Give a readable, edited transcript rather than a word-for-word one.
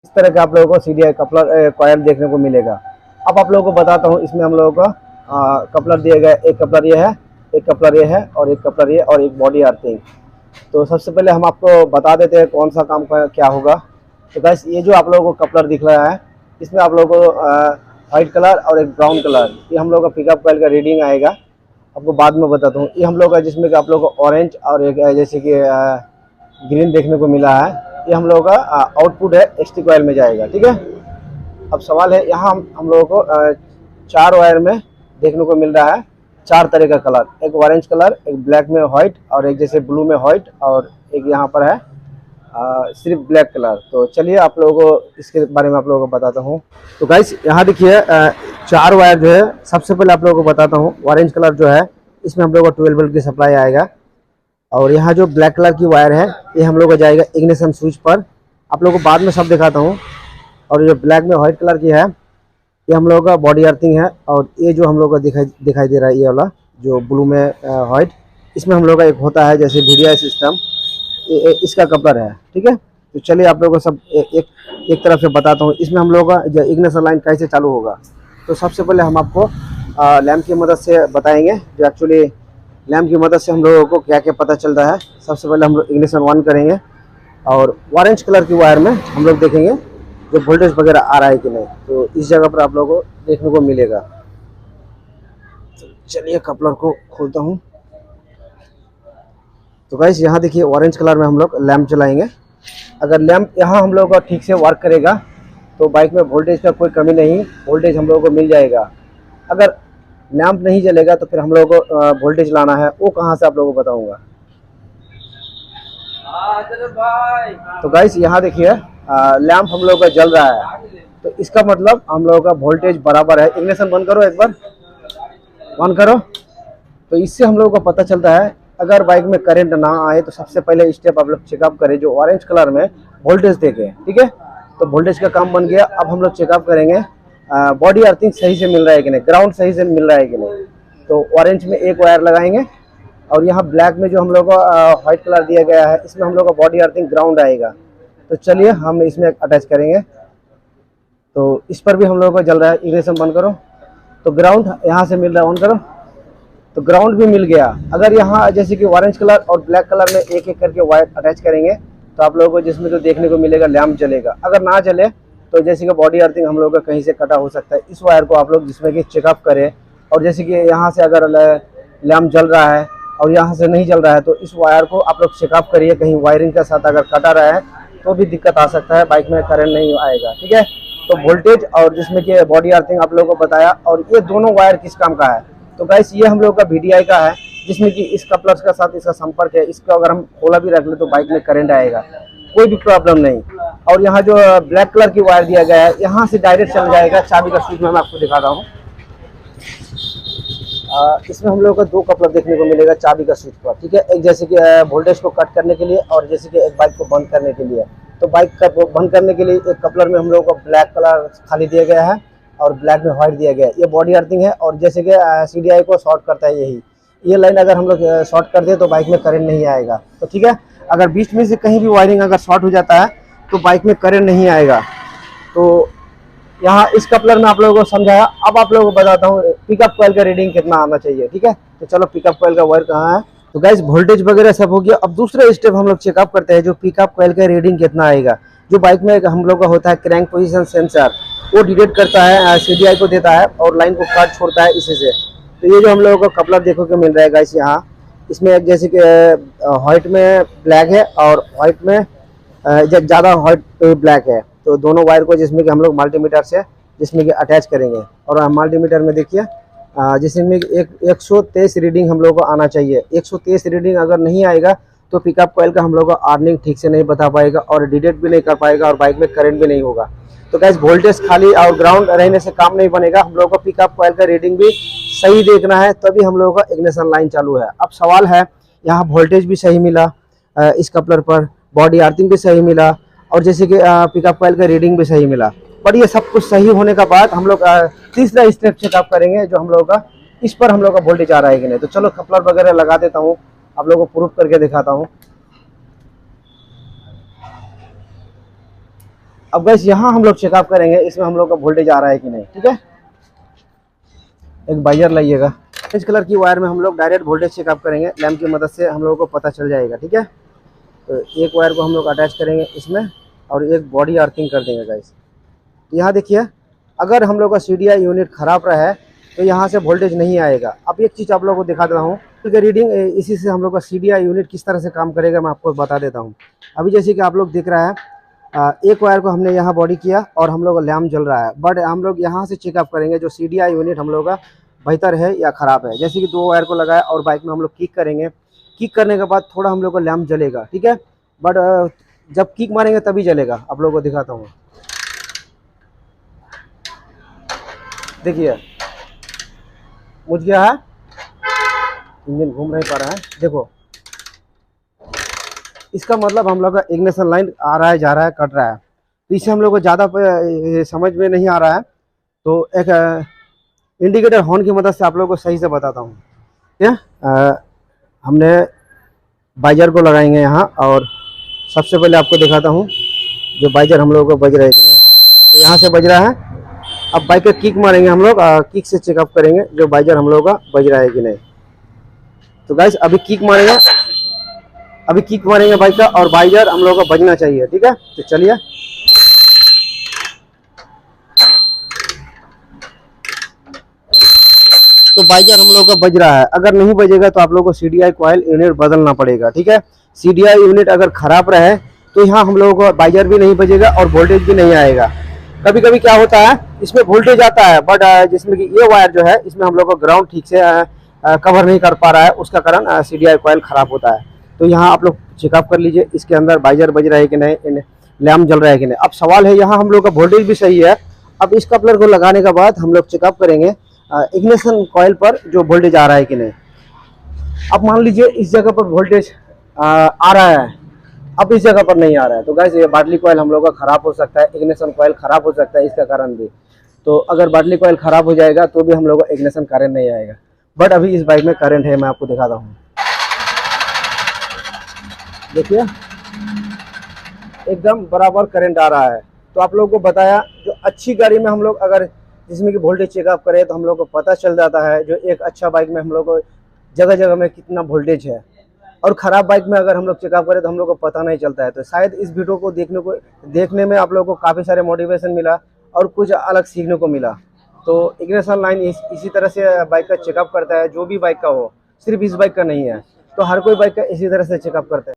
इस तरह का आप लोगों को CDI कपलर कॉयल देखने को मिलेगा। अब आप लोगों को बताता हूँ, इसमें हम लोगों का कपलर दिए गए, एक कपलर ये है, एक कपलर ये है और एक कपलर ये और एक बॉडी अर्थिंग। तो सबसे पहले हम आपको बता देते हैं कौन सा काम का क्या होगा। तो गाइस ये जो आप लोगों को कपलर दिख रहा है, इसमें आप लोगों को वाइट कलर और एक ब्राउन कलर, ये हम लोग का पिकअप कॉइल का रीडिंग आएगा। आपको बाद में बताता हूँ। ये हम लोग का जिसमें कि आप लोग को ऑरेंज और एक जैसे कि ग्रीन देखने को मिला है, ये हम लोगों का आउटपुट है, एक्सटी कॉइल में जाएगा। ठीक है। अब सवाल है, यहाँ हम लोगों को 4 वायर में देखने को मिल रहा है 4 तरह का कलर, एक ऑरेंज कलर, एक ब्लैक में व्हाइट और एक जैसे ब्लू में व्हाइट और एक यहाँ पर है सिर्फ ब्लैक कलर। तो चलिए आप लोगों को इसके बारे में आप लोगों को बताता हूँ। तो गाइस यहाँ देखिए 4 वायर जो है, सबसे पहले आप लोगों को बताता हूँ। ऑरेंज कलर जो है, इसमें हम लोगों को 12 वोल्ट की सप्लाई आएगा और यहाँ जो ब्लैक कलर की वायर है, ये हम लोग को जाएगा इग्निशन स्विच पर। आप लोगों को बाद में सब दिखाता हूँ। और जो ब्लैक में व्हाइट कलर की है, ये हम लोगों का बॉडी अर्थिंग है। और ये जो हम लोग को दिखाई दे रहा है, ये वाला जो ब्लू में व्हाइट, इसमें हम लोग का एक होता है जैसे VDI सिस्टम, इसका कपलर है। ठीक है। तो चलिए आप लोगों को सब एक तरफ से बताता हूँ। इसमें हम लोग का इग्निशन लाइन कैसे चालू होगा। तो सबसे पहले हम आपको लैम्प की मदद से बताएंगे, जो एक्चुअली लैम्प की मदद से हम लोगों को क्या क्या पता चलता है। सबसे पहले हम लोग इग्निशन ऑन करेंगे और ऑरेंज कलर की वायर में हम लोग देखेंगे जो वोल्टेज वगैरह आ रहा है कि नहीं। तो इस जगह पर आप लोगों को देखने को मिलेगा। तो चलिए कपलर को खोलता हूँ। तो गाइस यहाँ देखिए ऑरेंज कलर में हम लोग लैम्प चलाएंगे। अगर लैम्प यहाँ हम लोग का ठीक से वर्क करेगा तो बाइक में वोल्टेज का कोई कमी नहीं, वोल्टेज हम लोगों को मिल जाएगा। अगर लैम्प नहीं जलेगा तो फिर हम लोगों को वोल्टेज लाना है, वो कहाँ से आप लोगों को बताऊंगा। तो गाइस यहाँ देखिए लैम्प हम लोगों का जल रहा है, तो इसका मतलब हम लोगों का वोल्टेज बराबर है। इग्निशन बंद करो, एक बार बंद करो। तो इससे हम लोगों को पता चलता है, अगर बाइक में करंट ना आए तो सबसे पहले स्टेप आप लोग चेकअप करें, जो ऑरेंज कलर में वोल्टेज देखे। ठीक है। तो वोल्टेज का काम बन गया। अब हम लोग चेकअप करेंगे बॉडी अर्थिंग सही से मिल रहा है कि नहीं, ग्राउंड सही से मिल रहा है कि नहीं। तो ऑरेंज में एक वायर लगाएंगे और यहाँ ब्लैक में जो हम लोग को व्हाइट कलर दिया गया है, इसमें हम लोग का बॉडी अर्थिंग ग्राउंड आएगा। तो चलिए हम इसमें अटैच करेंगे। तो इस पर भी हम लोगों को जल रहा है। इग्निशन बंद करो। तो ग्राउंड यहाँ से मिल रहा है, ऑन करो। तो ग्राउंड भी मिल गया। अगर यहाँ जैसे कि ऑरेंज कलर और ब्लैक कलर में एक एक करके वायर अटैच करेंगे तो आप लोगों को जिसमें जो देखने को मिलेगा लैम्प जलेगा। अगर ना जले तो जैसे कि बॉडी अर्थिंग हम लोग का कहीं से कटा हो सकता है। इस वायर को आप लोग जिसमें कि चेकअप करें। और जैसे कि यहाँ से अगर लैम्प जल रहा है और यहाँ से नहीं जल रहा है, तो इस वायर को आप लोग चेकअप करिए। कहीं वायरिंग के साथ अगर कटा रहा है तो भी दिक्कत आ सकता है, बाइक में करंट नहीं आएगा। ठीक है। तो वोल्टेज और जिसमें कि बॉडी अर्थिंग आप लोगों को बताया। और ये दोनों वायर किस काम का है, तो गाइस ये हम लोग का VDI का है, जिसमें कि इस कपलर के साथ इसका संपर्क है। इसका अगर हम खोला भी रख ले तो बाइक में करंट आएगा, कोई भी प्रॉब्लम नहीं। और यहाँ जो ब्लैक कलर की वायर दिया गया है, यहाँ से डायरेक्ट चल जाएगा चाबी का स्विच में। मैं आपको दिखा रहा हूँ। इसमें हम लोग को 2 कपलर देखने को मिलेगा चाबी का स्विच पर। ठीक है। एक जैसे कि वोल्टेज को कट करने के लिए और जैसे कि एक बाइक को बंद करने के लिए। तो बाइक का बंद करने के लिए एक कपलर में हम लोग को ब्लैक कलर खाली दिया गया है और ब्लैक में व्हाइट दिया गया है। ये बॉडी अर्थिंग है। और जैसे कि CDI को शॉर्ट करता है यही, ये लाइन अगर हम लोग शॉर्ट कर दे तो बाइक में करंट नहीं आएगा। तो ठीक है। अगर बीच में से कहीं भी वायरिंग अगर शॉर्ट हो जाता है तो बाइक में करंट नहीं आएगा। तो यहाँ इस कपलर में आप लोगों को समझाया। अब आप लोगों को बताता हूँ पिकअप कॉइल का रीडिंग कितना आना चाहिए। ठीक है। तो चलो पिकअप कॉइल का वायर कहाँ है। तो गाइस वोल्टेज वगैरह सब हो गया। अब दूसरा स्टेप हम लोग चेकअप करते हैं, जो पिकअप कॉइल का रीडिंग कितना आएगा। जो बाइक में हम लोग का होता है क्रैंक पोजीशन सेंसर, वो डिटेक्ट करता है, CDI को देता है और लाइन को काट छोड़ता है इसी से। तो ये जो हम लोगों को कपलर देखो के मिल रहा है गाइस, यहाँ इसमें एक जैसे कि व्हाइट में ब्लैक है और व्हाइट में ज़्यादा व्हाइट ब्लैक है। तो दोनों वायर को जिसमें कि हम लोग मल्टीमीटर से जिसमें कि अटैच करेंगे। और मल्टीमीटर में देखिए जिसमें 123 रीडिंग हम लोग को आना चाहिए। 123 रीडिंग अगर नहीं आएगा तो पिकअप कॉइल का हम लोग को अर्निंग ठीक से नहीं बता पाएगा और डिटेक्ट भी नहीं कर पाएगा और बाइक में करंट भी नहीं होगा। तो गाइस वोल्टेज खाली और ग्राउंड रहने से काम नहीं बनेगा। हम लोग को पिकअप कॉइल का रीडिंग भी सही देखना है, तभी हम लोगों का इग्निशन लाइन चालू है। अब सवाल है, यहाँ वोल्टेज भी सही मिला इस कपलर पर, बॉडी अर्थिंग भी सही मिला और जैसे कि पिकअप कॉइल का रीडिंग भी सही मिला। पर ये सब कुछ सही होने का बाद हम लोग तीसरा स्टेप चेकअप करेंगे, जो हम लोगों का इस पर हम लोग का वोल्टेज आ रहा है कि नहीं। तो चलो कपलर वगैरह लगा देता हूँ, आप लोगों को प्रूफ करके दिखाता हूँ। अब गैस यहाँ हम लोग चेकअप करेंगे इसमें हम लोग का वोल्टेज आ रहा है कि नहीं, ठीक है। एक बाइजर लाइएगा। इस कलर की वायर में हम लोग डायरेक्ट वोल्टेज चेकअप करेंगे, लैंप की मदद से हम लोगों को पता चल जाएगा, ठीक है। तो एक वायर को हम लोग अटैच करेंगे इसमें और एक बॉडी अर्थिंग कर देंगे गाइस। तो यहाँ देखिए, अगर हम लोग का CDI यूनिट ख़राब रहा है तो यहाँ से वोल्टेज नहीं आएगा। अब एक चीज़ आप लोगों को दिखा देता हूँ, क्योंकि रीडिंग इसी से हम लोग का CDI यूनिट किस तरह से काम करेगा मैं आपको बता देता हूँ। अभी जैसे कि आप लोग देख रहा है, एक वायर को हमने यहाँ बॉडी किया और हम लोग का लैम्प जल रहा है, बट हम लोग यहाँ से चेकअप करेंगे जो CDI यूनिट हम लोग का बेहतर है या ख़राब है। जैसे कि 2 वायर को लगाया और बाइक में हम लोग किक करेंगे, किक करने के बाद थोड़ा हम लोग का लैम्प जलेगा, ठीक है। बट जब किक मारेंगे तभी जलेगा। आप लोगों को दिखाता हूँ, देखिए बुझ गया है, इंजन घूम नहीं पा रहा है, देखो। इसका मतलब हम लोग का इग्निशन लाइन आ रहा है, जा रहा है, कट रहा है। तो इससे हम लोग को ज़्यादा समझ में नहीं आ रहा है, तो एक इंडिकेटर हॉर्न की मदद से आप लोगों को सही से बताता हूँ। ठीक है, हमने बाइजर को लगाएंगे यहाँ और सबसे पहले आपको दिखाता हूँ जो बाइजर हम लोगों को बज रहा है कि नहीं। तो यहाँ से बज रहा है। अब बाइक का किक मारेंगे हम लोग, किक से चेकअप करेंगे जो बाइजर हम लोगों का बज रहा है कि नहीं। तो गाइस अभी किक मारेंगे, अभी किक मारेंगे बाइक का और बाइजर हम लोगों का बजना चाहिए, ठीक है। तो चलिए, तो बाइजर हम लोग का बज रहा है। अगर नहीं बजेगा तो आप लोगों को CDI कॉइल यूनिट बदलना पड़ेगा, ठीक है। CDI यूनिट अगर खराब रहे तो यहाँ हम लोगों को बाइजर भी नहीं बजेगा और वोल्टेज भी नहीं आएगा। कभी कभी क्या होता है, इसमें वोल्टेज आता है बट जिसमें कि ये वायर जो है इसमें हम लोग का ग्राउंड ठीक से कवर नहीं कर पा रहा है, उसका कारण CDI कॉइल खराब होता है। तो यहाँ आप लोग चेकअप कर लीजिए इसके अंदर बाइजर बज रहा है कि नहीं, लैम्प जल रहा है कि नहीं। अब सवाल है, यहाँ हम लोग का वोल्टेज भी सही है। अब इस कपलर को लगाने के बाद हम लोग चेकअप करेंगे इग्निशन कॉइल पर जो वोल्टेज आ रहा है कि नहीं। अब मान लीजिए इस जगह पर वोल्टेज आ रहा है, अब इस जगह पर नहीं आ रहा है, तो गाइस ये बाटली कॉइल हम लोग का खराब हो सकता है, इग्निशन कॉइल खराब हो सकता है इसका कारण भी। तो अगर बाटली कॉइल खराब हो जाएगा तो भी हम लोग का इग्निशन करंट नहीं आएगा। बट अभी इस बाइक में करंट है, मैं आपको दिखाता हूँ। देखिए एकदम बराबर करंट आ रहा है। तो आप लोगों को बताया, जो अच्छी गाड़ी में हम लोग अगर जिसमें कि वोल्टेज चेकअप करें तो हम लोग को पता चल जाता है जो एक अच्छा बाइक में हम लोग को जगह जगह में कितना वोल्टेज है, और ख़राब बाइक में अगर हम लोग चेकअप करें तो हम लोग को पता नहीं चलता है। तो शायद इस वीडियो को देखने में आप लोगों को काफ़ी सारे मोटिवेशन मिला और कुछ अलग सीखने को मिला। तो इग्निशन लाइन इसी तरह से बाइक का चेकअप करता है, जो भी बाइक का हो, सिर्फ इस बाइक का नहीं है। तो हर कोई बाइक का इसी तरह से चेकअप करता है।